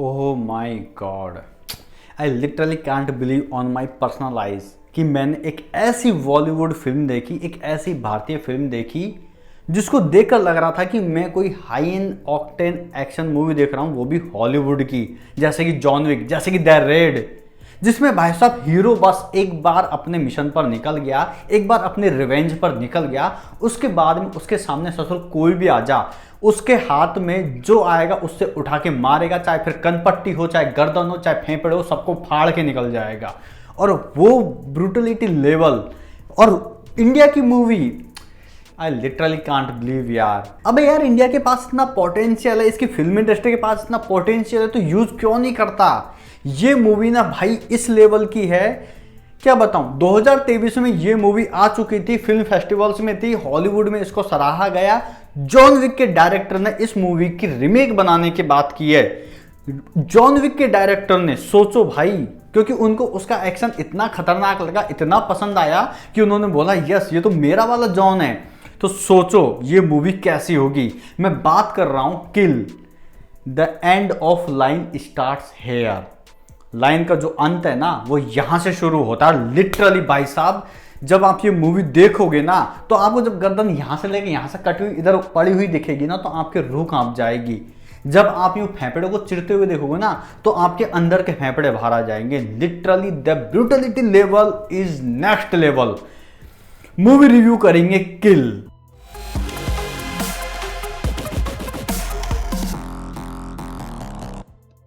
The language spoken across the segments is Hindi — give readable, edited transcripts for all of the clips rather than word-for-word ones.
Oh my God, I literally can't believe on my personal eyes कि मैंने एक ऐसी बॉलीवुड फिल्म देखी, एक ऐसी भारतीय फिल्म देखी जिसको देखकर लग रहा था कि मैं कोई high and octane action movie देख रहा हूँ, वो भी हॉलीवुड की, जैसे कि जॉन विक, जैसे कि द रेड, जिसमें भाई साहब हीरो बस एक बार अपने मिशन पर निकल गया, एक बार अपने रिवेंज पर निकल गया, उसके बाद में उसके सामने ससुर कोई भी आ जा, उसके हाथ में जो आएगा उससे उठा के मारेगा, चाहे फिर कनपट्टी हो, चाहे गर्दन हो, चाहे फेंफड़े हो, सबको फाड़ के निकल जाएगा। और वो ब्रूटलिटी लेवल, और इंडिया की movie, I literally can't believe यार। अबे यार, इंडिया के पास इतना पोटेंशियल है, इसकी फिल्म इंडस्ट्री के पास इतना पोटेंशियल है, तो यूज क्यों नहीं करता? ये मूवी ना भाई इस लेवल की है, क्या बताऊं। 2023 में ये मूवी आ चुकी थी, फिल्म फेस्टिवल्स में थी, हॉलीवुड में इसको सराहा गया। जॉन विक के डायरेक्टर ने इस मूवी की रीमेक बनाने की बात की है। जॉन विक के डायरेक्टर ने, सोचो भाई, क्योंकि उनको उसका एक्शन इतना खतरनाक लगा, इतना पसंद आया कि उन्होंने बोला यस, ये तो मेरा वाला जॉन है। तो सोचो ये मूवी कैसी होगी। मैं बात कर रहा हूं Kill, the end of line starts here. Line का जो अंत है ना, वो यहां से शुरू होता है। लिटरली भाई साहब, जब आप ये मूवी देखोगे ना, तो आपको जब गर्दन यहां से लेके यहां से कटी हुई इधर पड़ी हुई दिखेगी ना, तो आपके रूह कांप जाएगी। जब आप यूं फेफड़े को चिरते हुए देखोगे ना, तो आपके अंदर के फेफड़े बाहर आ जाएंगे। Literally the brutality level is next level. Movie review करेंगे Kill.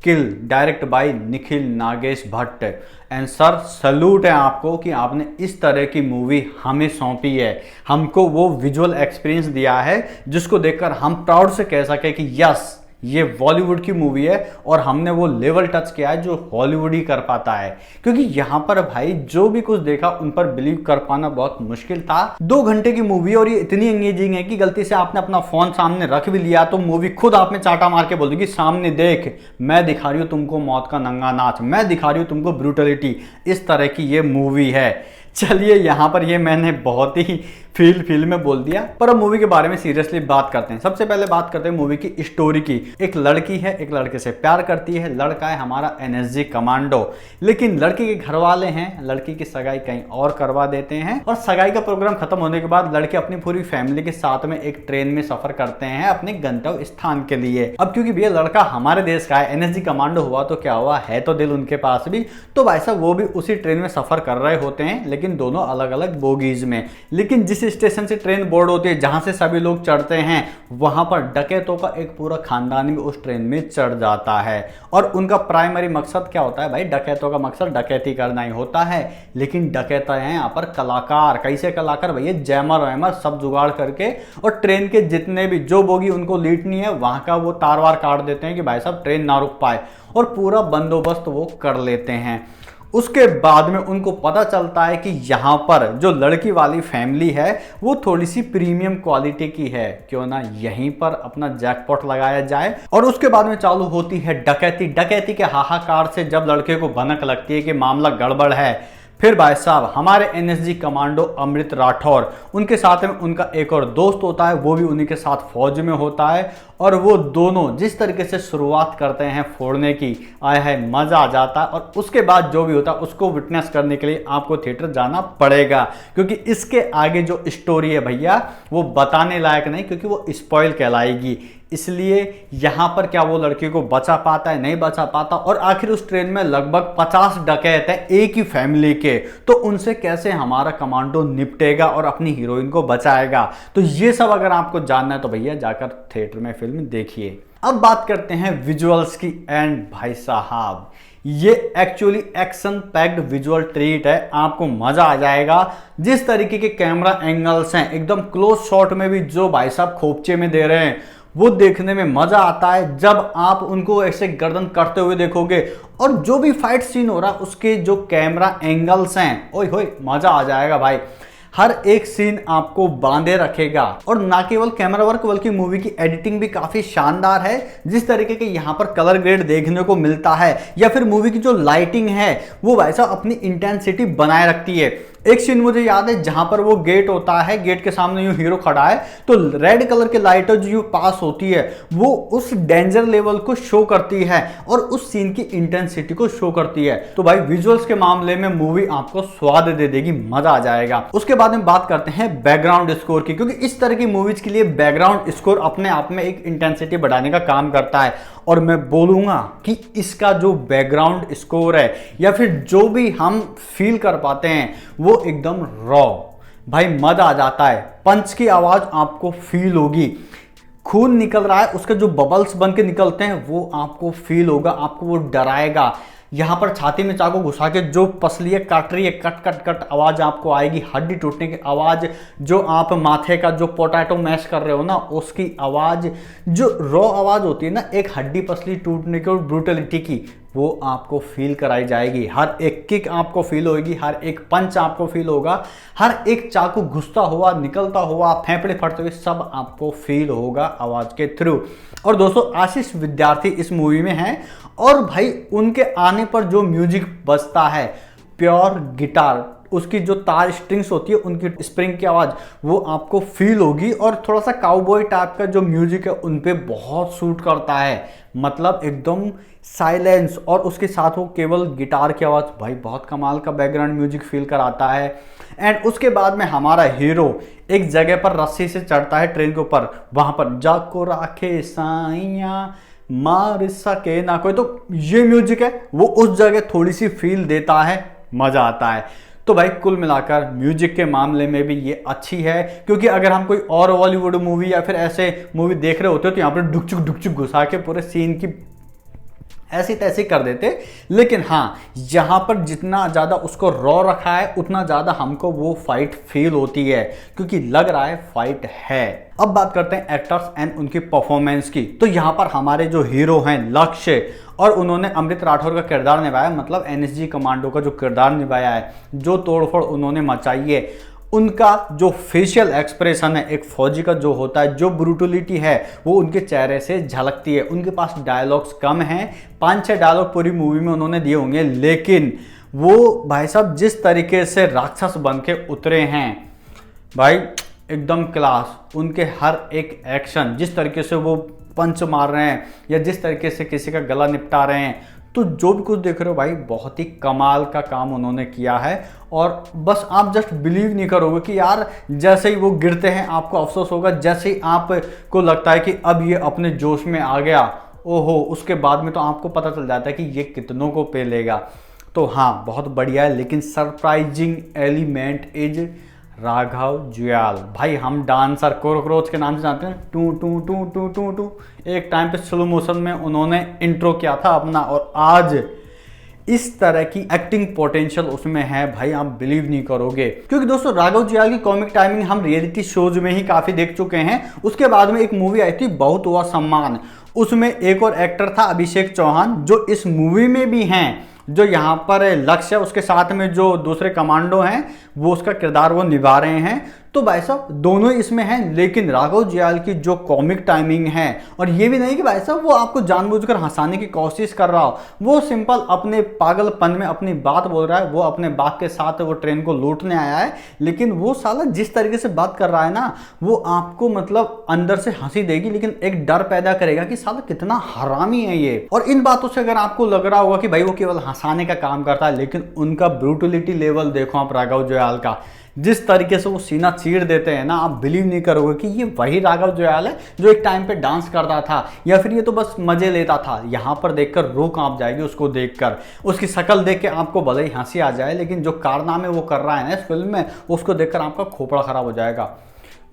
Kill direct by Nikhil Nagesh Bhatt. And sir, salute है आपको कि आपने इस तरह की मूवी हमें सौंपी है, हमको वो विजुअल एक्सपीरियंस दिया है जिसको देखकर हम प्राउड से कह सके कि यस, ये बॉलीवुड की मूवी है और हमने वो लेवल टच किया है जो हॉलीवुड ही कर पाता है। क्योंकि यहाँ पर भाई जो भी कुछ देखा उन पर बिलीव कर पाना बहुत मुश्किल था। 2 घंटे की मूवी और ये इतनी एंगेजिंग है कि गलती से आपने अपना फोन सामने रख भी लिया तो मूवी खुद आप में चाटा मार के बोल देगी, सामने देख, मैं दिखा रही हूँ तुमको मौत का नंगा नाच, मैं दिखा रही हूँ तुमको ब्रूटलिटी। इस तरह की ये मूवी है। चलिए, यहाँ पर ये मैंने बहुत ही फील में बोल दिया, पर अब मूवी के बारे में सीरियसली बात करते हैं। सबसे पहले बात करते हैं मूवी की स्टोरी की। एक लड़की है, एक लड़के से प्यार करती है। लड़का है हमारा एनएसजी कमांडो, लेकिन लड़की के घर वाले हैं लड़की की सगाई कहीं और करवा देते हैं। और सगाई का प्रोग्राम खत्म होने के बाद लड़के अपनी पूरी फैमिली के साथ में एक ट्रेन में सफर करते हैं अपने गंतव्य स्थान के लिए। अब क्योंकि भैया लड़का हमारे देश का है, एनएसजी कमांडो हुआ तो क्या हुआ, है तो दिल उनके पास भी, तो भाई साहब वो भी उसी ट्रेन में सफर कर रहे होते हैं, लेकिन दोनों अलग अलग बोगीज में। लेकिन जिस स्टेशन से ट्रेन बोर्ड होती है, जहां से सभी लोग चढ़ते हैं, वहां पर डकैतों का एक पूरा खानदान भी उस ट्रेन में चढ़ जाता है। और उनका प्राइमरी मकसद क्या होता है भाई? डकैतों का मकसद डकैती करना ही होता है। लेकिन डकैत हैं यहाँ पर कलाकार। कैसे कलाकार भैया? जैमर वैमर सब जुगाड़ करके, और ट्रेन के जितने भी जो बोगी उनको लीटनी है वहां का वो तार वार काट देते हैं कि भाई साहब ट्रेन ना रुक पाए, और पूरा बंदोबस्त वो कर लेते हैं। उसके बाद में उनको पता चलता है कि यहाँ पर जो लड़की वाली फैमिली है वो थोड़ी सी प्रीमियम क्वालिटी की है, क्यों ना यहीं पर अपना जैकपॉट लगाया जाए। और उसके बाद में चालू होती है डकैती। डकैती के हाहाकार से जब लड़के को भनक लगती है कि मामला गड़बड़ है, फिर भाई साहब हमारे एनएसजी कमांडो अमृत राठौर, उनके साथ में उनका एक और दोस्त होता है, वो भी उन्हीं के साथ फौज में होता है। और वो दोनों जिस तरीके से शुरुआत करते हैं फोड़ने की, आया है मजा आ जाता है। और उसके बाद जो भी होता है उसको विटनेस करने के लिए आपको थिएटर जाना पड़ेगा, क्योंकि इसके आगे जो स्टोरी है भैया वो बताने लायक नहीं, क्योंकि वो स्पॉइल कहलाएगी। इसलिए यहां पर क्या वो लड़की को बचा पाता है? नहीं बचा पाता। और आखिर उस ट्रेन में लगभग 50 डकैत हैं एक ही फैमिली के, तो उनसे कैसे हमारा कमांडो निपटेगा और अपनी हीरोइन को बचाएगा? तो ये सब अगर आपको जानना है तो भैया जाकर थिएटर में फिल्म देखिए। अब बात करते हैं विजुअल्स की। एंड भाई साहब, ये actually action packed visual treat है, आपको मजा आ जाएगा। जिस तरीके के कैमरा एंगल्स हैं, एकदम क्लोज शॉट में भी जो भाई साहब खोपचे में दे रहे हैं, वो देखने में मजा आता है। जब आप उनको ऐसे गर्दन करते हुए देखोगे, और जो भी फाइट सीन हो रहा है उसके जो कैमरा एंगल्स हैं, ओए होए मजा आ जाएगा भाई। हर एक सीन आपको बांधे रखेगा। और ना केवल कैमरा वर्क बल्कि मूवी की एडिटिंग भी काफी शानदार है। जिस तरीके के यहाँ पर कलर ग्रेड देखने को मिलता है, या फिर मूवी की जो लाइटिंग है वो वैसा अपनी इंटेंसिटी बनाए रखती है। एक सीन मुझे याद है जहां पर वो गेट होता है, गेट के सामने यूं हीरो खड़ा है, तो रेड कलर की लाइट जो यूं पास होती है वो उस डेंजर लेवल को शो करती है और उस सीन की इंटेंसिटी को शो करती है। तो भाई विजुअल्स के मामले में मूवी आपको स्वाद दे देगी, मजा आ जाएगा। उसके बाद में बात करते हैं बैकग्राउंड स्कोर की, क्योंकि इस तरह की मूवीज के लिए बैकग्राउंड स्कोर अपने आप में एक इंटेंसिटी बढ़ाने का काम करता है। और मैं बोलूंगा कि इसका जो बैकग्राउंड स्कोर है या फिर जो भी हम फील कर पाते हैं वो एकदम रॉ, भाई मजा आ जाता है। पंच की आवाज आपको फील होगी, खून निकल रहा है, उसके जो बबल्स बन के निकलते हैं वो आपको फील होगा, आपको वो डराएगा। यहां पर छाती में चाकू घुसा के जो पसलियां काट रही है, कट कट कट आवाज आपको आएगी, हड्डी टूटने की आवाज, जो आप माथे का जो पोटैटो मैश कर रहे हो ना उसकी आवाज, जो रॉ आवाज होती है ना एक हड्डी पसली टूटने की और ब्रूटलिटी की, वो आपको फील कराई जाएगी। हर एक किक आपको फील होगी, हर एक पंच आपको फील होगा, हर एक चाकू घुसता हुआ, निकलता हुआ, फेफड़े फटते हुए सब आपको फील होगा आवाज के थ्रू। और दोस्तों आशीष विद्यार्थी इस मूवी में हैं और भाई उनके आने पर जो म्यूजिक बजता है, प्योर गिटार, उसकी जो तार स्ट्रिंग्स होती है उनकी स्प्रिंग की आवाज वो आपको फील होगी। और थोड़ा सा काउबॉय टाइप का जो म्यूजिक है उन पे बहुत सूट करता है, मतलब एकदम साइलेंस और उसके साथ वो केवल गिटार की आवाज, भाई बहुत कमाल का बैकग्राउंड म्यूजिक फील कराता है। एंड उसके बाद में हमारा हीरो एक जगह पर रस्सी से चढ़ता है ट्रेन के ऊपर, वहां पर जाको राखे साइया मार सके ना कोई, तो ये म्यूजिक है वो उस जगह थोड़ी सी फील देता है, मजा आता है। तो भाई कुल मिलाकर म्यूजिक के मामले में भी ये अच्छी है, क्योंकि अगर हम कोई और बॉलीवुड मूवी या फिर ऐसे मूवी देख रहे होते हो तो यहाँ पर डुकचुक घुसा के पूरे सीन की ऐसी तैसी कर देते, लेकिन हाँ यहाँ पर जितना ज़्यादा उसको रॉ रखा है उतना ज़्यादा हमको वो फाइट फील होती है, क्योंकि लग रहा है फाइट है। अब बात करते हैं एक्टर्स एंड उनकी परफॉर्मेंस की। तो यहाँ पर हमारे जो हीरो हैं लक्ष्य, और उन्होंने अमृत राठौर का किरदार निभाया, मतलब एनएसजी कमांडो का जो किरदार निभाया है, जो तोड़फोड़ उन्होंने मचाई है, उनका जो फेशियल एक्सप्रेशन है एक फौजी का जो होता है, जो ब्रूटलिटी है वो उनके चेहरे से झलकती है। उनके पास डायलॉग्स कम हैं, 5-6 डायलॉग पूरी मूवी में उन्होंने दिए होंगे, लेकिन वो भाई साहब जिस तरीके से राक्षस बन के उतरे हैं भाई एकदम क्लास। उनके हर एक एक्शन, जिस तरीके से वो पंच मार रहे हैं या जिस तरीके से किसी का गला निपटा रहे हैं, तो जो भी कुछ देख रहे हो भाई बहुत ही कमाल का काम उन्होंने किया है। और बस आप जस्ट बिलीव नहीं करोगे कि यार जैसे ही वो गिरते हैं आपको अफसोस होगा, जैसे ही आपको लगता है कि अब ये अपने जोश में आ गया, ओहो, उसके बाद में तो आपको पता चल जाता है कि ये कितनों को पेलेगा। तो हाँ बहुत बढ़िया है, लेकिन surprising element is Raghav Juyal. भाई हम डांसर कोरक्रोच के नाम से जानते हैं, टू टू टू टू टू टू, एक टाइम पे स्लो मोशन में उन्होंने इंट्रो किया था अपना, और आज इस तरह की एक्टिंग पोटेंशियल उसमें है भाई, आप बिलीव नहीं करोगे। क्योंकि दोस्तों राघव जुयाल की कॉमिक टाइमिंग हम रियलिटी शोज में ही काफी देख चुके हैं। उसके बाद में एक मूवी आई थी बहुत हुआ सम्मान, उसमें एक और एक्टर था अभिषेक चौहान, जो इस मूवी में भी हैं, जो यहाँ पर लक्ष्य है उसके साथ में जो दूसरे कमांडो हैं वो उसका किरदार वो निभा रहे हैं। तो भाई साहब दोनों इसमें हैं, लेकिन राघव जुयाल की जो कॉमिक टाइमिंग है, और ये भी नहीं कि भाई साहब वो आपको जानबूझकर हंसाने की कोशिश कर रहा हो, वो सिंपल अपने पागलपन में अपनी बात बोल रहा है। वो अपने बाप के साथ वो ट्रेन को लूटने आया है, लेकिन वो साला जिस तरीके से बात कर रहा है ना, वो आपको मतलब अंदर से हंसी देगी, लेकिन एक डर पैदा करेगा कि साला कितना हरामी है ये। और इन बातों से अगर आपको लग रहा होगा कि भाई वो केवल हंसाने का काम करता है, लेकिन उनका ब्रूटलिटी लेवल देखो आप राघव जुयाल का, जिस तरीके से वो सीना चीर देते हैं ना, आप बिलीव नहीं करोगे कि ये वही राघव जुयाल है जो एक टाइम पे डांस करता था, या फिर ये तो बस मजे लेता था। यहाँ पर देखकर रूह कांप जाएगी उसको देखकर, उसकी शक्ल देख के आपको भले ही हंसी आ जाए, लेकिन जो कारनामे वो कर रहा है ना इस फिल्म में, उसको देखकर आपका खोपड़ा खराब हो जाएगा।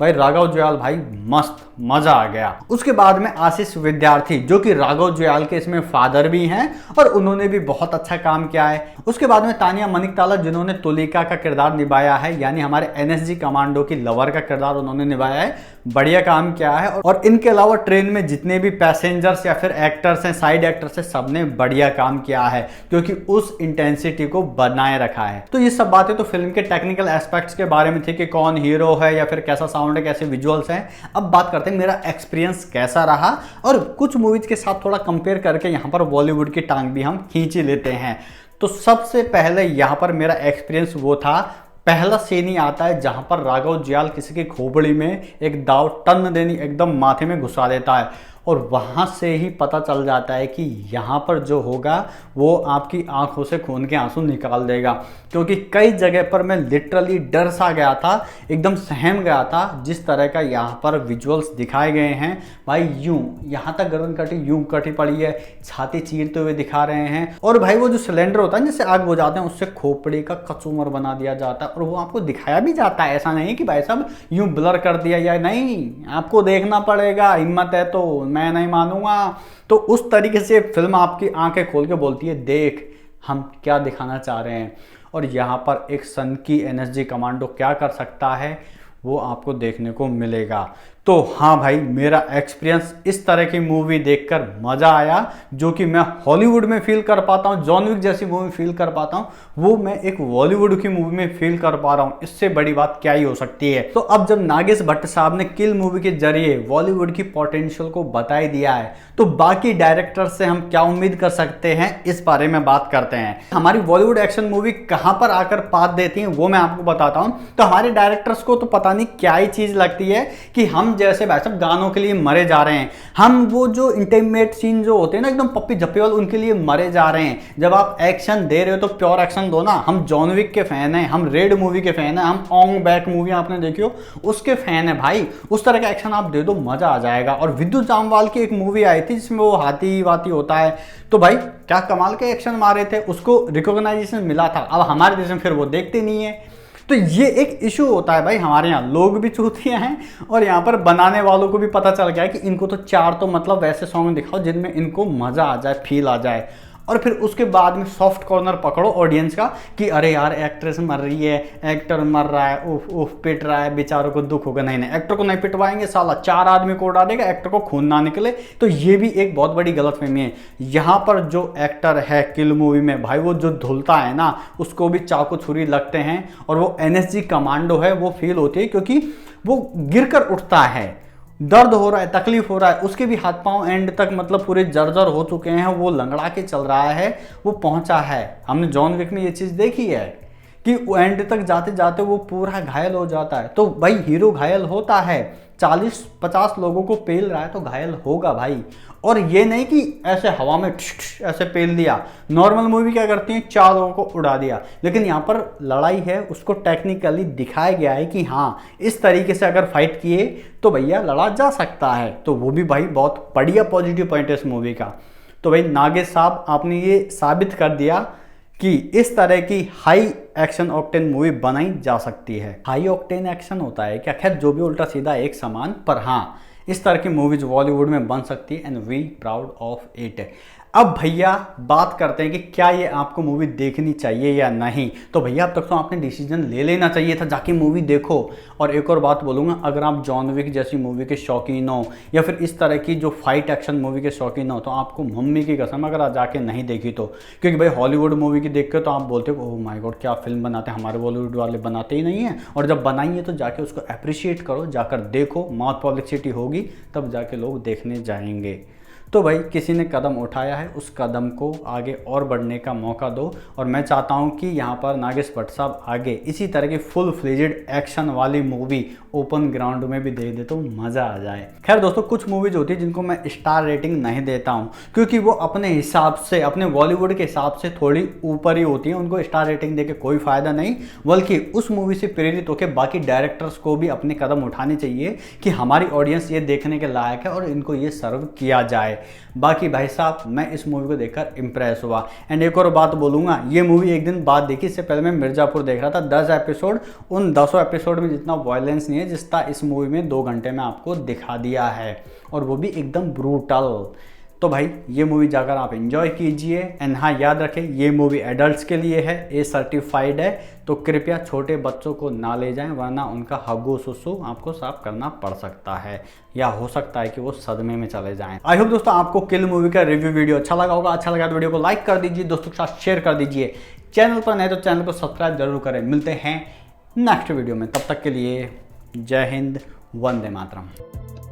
भाई राघव जुयाल भाई मस्त, मजा आ गया। उसके बाद में आशीष विद्यार्थी, जो कि राघव जुयाल के इसमें फादर भी हैं और उन्होंने भी बहुत अच्छा काम किया है। उसके बाद में तानिया मनिकताला, जिन्होंने तुलिका का किरदार निभाया है, यानी हमारे एनएसजी कमांडो की लवर का किरदार उन्होंने निभाया है, बढ़िया काम किया है। और इनके अलावा ट्रेन में जितने भी पैसेंजर्स या फिर एक्टर्स हैं, साइड एक्टर्स हैं, सबने बढ़िया काम किया है, क्योंकि उस इंटेंसिटी को बनाए रखा है। तो ये सब बातें तो फिल्म के टेक्निकल एस्पेक्ट्स के बारे में थी कि कौन हीरो है या फिर कैसा साउंड है, कैसे विजुअल्स हैं। अब बात करते हैं मेरा एक्सपीरियंस कैसा रहा, और कुछ मूवीज के साथ थोड़ा कंपेयर करके यहाँ पर बॉलीवुड की टांग भी हम खींच ही लेते हैं। तो सबसे पहले यहाँ पर मेरा एक्सपीरियंस वो था पहला सीन ही आता है जहां पर राघव जुयाल किसी की खोपड़ी में एक दाव टन देनी एकदम माथे में घुसा देता है, और वहां से ही पता चल जाता है कि यहाँ पर जो होगा वो आपकी आंखों से खून के आंसू निकाल देगा। क्योंकि कई जगह पर मैं लिटरली डर सा गया था, एकदम सहम गया था। जिस तरह का यहाँ पर विजुअल्स दिखाए गए हैं भाई, यूं यहाँ तक गर्दन कटी यूं कटी पड़ी है, छाती चीरते हुए दिखा रहे हैं। और भाई वो जो सिलेंडर होता है जिससे आग बुझाते हैं, उससे खोपड़ी का कचूमर बना दिया जाता है और वो आपको दिखाया भी जाता है। ऐसा नहीं कि भाई साहब यूं ब्लर कर दिया या नहीं, आपको देखना पड़ेगा, हिम्मत है तो, मैं नहीं मानूंगा। तो उस तरीके से फिल्म आपकी आंखें खोल के बोलती है देख हम क्या दिखाना चाह रहे हैं। और यहाँ पर एक सन की एनएसजी कमांडो क्या कर सकता है वो आपको देखने को मिलेगा। तो हाँ भाई, मेरा एक्सपीरियंस इस तरह की मूवी देखकर मजा आया, जो कि मैं हॉलीवुड में फील कर पाता हूँ, जॉन विक जैसी मूवी फील कर पाता हूँ, वो मैं एक बॉलीवुड की मूवी में फील कर पा रहा हूँ। इससे बड़ी बात क्या ही हो सकती है। तो अब जब नागेश भट्ट साहब ने किल मूवी के जरिए बॉलीवुड की पोटेंशियल को बता ही दिया है, तो बाकी डायरेक्टर से हम क्या उम्मीद कर सकते हैं, इस बारे में बात करते हैं। हमारी बॉलीवुड एक्शन मूवी कहां पर आकर पात देती है वो मैं आपको बताता हूं। तो हमारे डायरेक्टर्स को तो पता नहीं क्या ही चीज लगती है कि हम जैसे भाई साहब गानों के लिए मरे जा रहे हैं, हम वो जो इंटीमेट सीन जो होते हैं ना एकदम पप्पी झप्पी वाले, उनके लिए मरे जा रहे हैं। जब आप एक्शन दे रहे हो तो प्योर एक्शन दो ना। हम जॉन विक के फैन हैं, हम रेड मूवी के फैन हैं, हम ऑंग बैक मूवी आपने देखी हो उसके फैन है भाई। उस तरह का एक्शन आप दे दो, मजा आ जाएगा। और विद्युत जामवाल की एक मूवी आई थी जिसमें वो हाथी वाती होता है, तो भाई क्या कमाल के एक्शन मारे थे, उसको रिकॉग्नाइजेशन मिला था। अब हमारे देश में फिर वो देखते नहीं है। तो ये एक इशू होता है भाई, हमारे यहाँ लोग भी चूतिया हैं और यहाँ पर बनाने वालों को भी पता चल गया है कि इनको तो चार तो मतलब वैसे सॉन्ग दिखाओ जिनमें इनको मजा आ जाए, फील आ जाए। और फिर उसके बाद में सॉफ्ट कॉर्नर पकड़ो ऑडियंस का कि अरे यार एक्ट्रेस मर रही है, एक्टर मर रहा है, उफ उफ पिट रहा है, बेचारों को दुख होगा। नहीं नहीं, एक्टर को नहीं पिटवाएंगे, साला चार आदमी को उड़ा देगा, एक्टर को खून ना निकले। तो ये भी एक बहुत बड़ी गलतफहमी है। यहाँ पर जो एक्टर है किल मूवी में भाई, वो जो धुलता है ना, उसको भी चाकू छुरी लगते हैं और वो एनएसजी कमांडो है वो फील होती है, क्योंकि वो गिर कर उठता है, दर्द हो रहा है, तकलीफ हो रहा है, उसके भी हाथ पांव एंड तक मतलब पूरे जर्जर हो चुके हैं, वो लंगड़ा के चल रहा है, वो पहुंचा है। हमने जॉन विक में ये चीज देखी है कि एंड तक जाते जाते वो पूरा घायल हो जाता है। तो भाई हीरो घायल होता है, 40-50 लोगों को पेल रहा है तो घायल होगा भाई। और ये नहीं कि ऐसे हवा में ऐसे पेल दिया। नॉर्मल मूवी क्या करती है, 4 लोगों को उड़ा दिया। लेकिन यहाँ पर लड़ाई है, उसको टेक्निकली दिखाया गया है कि हाँ इस तरीके से अगर फाइट किए तो भैया लड़ा जा सकता है। तो वो भी भाई बहुत बढ़िया पॉजिटिव पॉइंट है इस मूवी का। तो भाई नागेश साहब, आपने ये साबित कर दिया कि इस तरह की हाई एक्शन ऑक्टेन मूवी बनाई जा सकती है। हाई ऑक्टेन एक्शन होता है क्या, खैर जो भी उल्टा सीधा एक समान, पर हाँ इस तरह की मूवीज बॉलीवुड में बन सकती है and we proud of it. अब भैया बात करते हैं कि क्या ये आपको मूवी देखनी चाहिए या नहीं। तो भैया अब तक तो आपने डिसीजन ले लेना चाहिए था, जाके मूवी देखो। और एक और बात बोलूँगा, अगर आप जॉन विक जैसी मूवी के शौकीन हो या फिर इस तरह की जो फाइट एक्शन मूवी के शौकीन हो, तो आपको मम्मी की कसम अगर आप जाके नहीं देखी तो, क्योंकि भाई हॉलीवुड मूवी की देख के तो आप बोलते हो ओह माय गॉड क्या फिल्म बनाते हैं, हमारे बॉलीवुड वाले बनाते ही नहीं हैं। और जब बनाइए तो जाके उसको अप्रिशिएट करो, जाकर देखो, माउथ पब्लिसिटी होगी तब जाके लोग देखने जाएंगे। तो भाई किसी ने कदम उठाया है, उस कदम को आगे और बढ़ने का मौका दो। और मैं चाहता हूं कि यहां पर नागेश भट्ट साहब आगे इसी तरह की फुल फ्लेजेड एक्शन वाली मूवी ओपन ग्राउंड में भी दे दे तो मज़ा आ जाए। खैर दोस्तों, कुछ मूवीज होती है जिनको मैं स्टार रेटिंग नहीं देता हूं, क्योंकि वो अपने हिसाब से, अपने बॉलीवुड के हिसाब से थोड़ी ऊपर ही होती है। उनको स्टार रेटिंग देके कोई फ़ायदा नहीं, बल्कि उस मूवी से प्रेरित होकर बाकी डायरेक्टर्स को भी अपने कदम उठाने चाहिए कि हमारी ऑडियंस ये देखने के लायक है और इनको ये सर्व किया जाए। बाकी भाई साहब मैं इस मूवी को देखकर इंप्रेस हुआ। एंड एक और बात बोलूँगा, ये मूवी एक दिन बाद देखी, इससे पहले मैं मिर्ज़ापुर देख रहा था, 10 एपिसोड। उन 10 एपिसोड में जितना वायलेंस नहीं है जितना इस मूवी में 2 घंटे में आपको दिखा दिया है, और वो भी एकदम ब्रूटल। तो भाई ये मूवी जाकर आप एंजॉय कीजिए। एंड हाँ याद रखें, ये मूवी एडल्ट्स के लिए है, ए सर्टिफाइड है, तो कृपया छोटे बच्चों को ना ले जाएं, वरना उनका हग्गू सुसु आपको साफ करना पड़ सकता है, या हो सकता है कि वो सदमे में चले जाएं। आई होप दोस्तों आपको किल मूवी का रिव्यू वीडियो अच्छा लगा होगा। अच्छा लगा तो वीडियो को लाइक कर दीजिए, दोस्तों के साथ शेयर कर दीजिए। चैनल पर नए तो चैनल को सब्सक्राइब जरूर करें। मिलते हैं नेक्स्ट वीडियो में, तब तक के लिए जय हिंद, वंदे मातरम।